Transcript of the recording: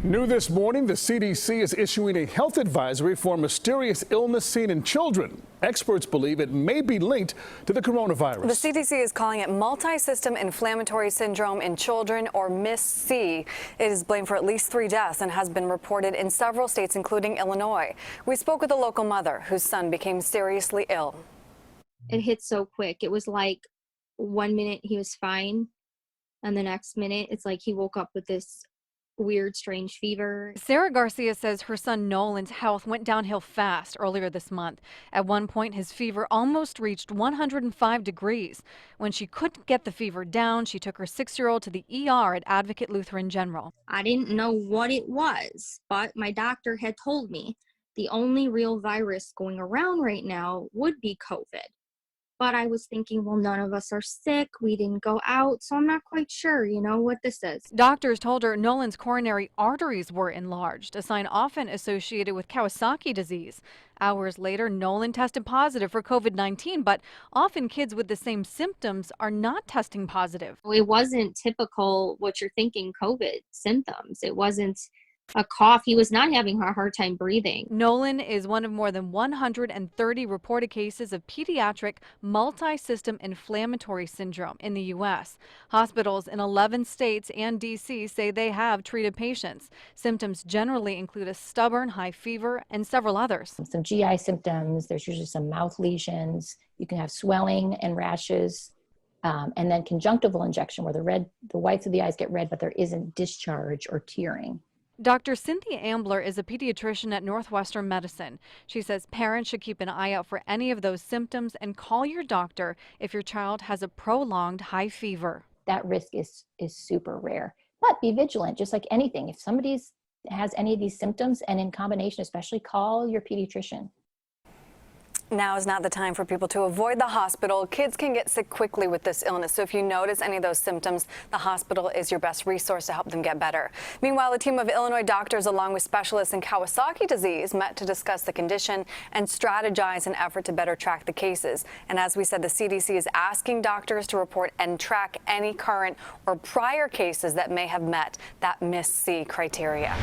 New this morning, the CDC is issuing a health advisory for a mysterious illness seen in children. Experts believe it may be linked to the coronavirus. The CDC is calling it multi-system inflammatory syndrome in children, or MIS-C. It is blamed for at least 3 deaths and has been reported in several states, including Illinois. We spoke with a local mother whose son became seriously ill. It hit so quick. It was like 1 minute he was fine, and the next minute it's like he woke up with this weird, strange fever. Sarah Garcia says her son Nolan's health went downhill fast earlier this month. At one point, his fever almost reached 105 degrees. When she couldn't get the fever down, she took her 6-year-old to the ER at Advocate Lutheran General. I didn't know what it was, but my doctor had told me the only real virus going around right now would be COVID. But I was thinking, well, none of us are sick. We didn't go out, so I'm not quite sure, what this is. Doctors told her Nolan's coronary arteries were enlarged, a sign often associated with Kawasaki disease. Hours later, Nolan tested positive for COVID-19, but often kids with the same symptoms are not testing positive. It wasn't typical what you're thinking COVID symptoms. It wasn't a cough. He was not having a hard time breathing. Nolan is one of more than 130 reported cases of pediatric multi-system inflammatory syndrome in the U.S. Hospitals in 11 states and D.C. say they have treated patients. Symptoms generally include a stubborn high fever and several others. Some GI symptoms, there's usually some mouth lesions. You can have swelling and rashes. And then conjunctival injection where the whites of the eyes get red, but there isn't discharge or tearing. Dr. Cynthia Ambler is a pediatrician at Northwestern Medicine. She says parents should keep an eye out for any of those symptoms and call your doctor if your child has a prolonged high fever. That risk is super rare, but be vigilant, just like anything. If somebody has any of these symptoms and in combination, especially call your pediatrician. Now is not the time for people to avoid the hospital. Kids can get sick quickly with this illness, so if you notice any of those symptoms, the hospital is your best resource to help them get better. Meanwhile, a team of Illinois doctors along with specialists in Kawasaki disease met to discuss the condition and strategize an effort to better track the cases. And as we said, the CDC is asking doctors to report and track any current or prior cases that may have met that MIS-C criteria.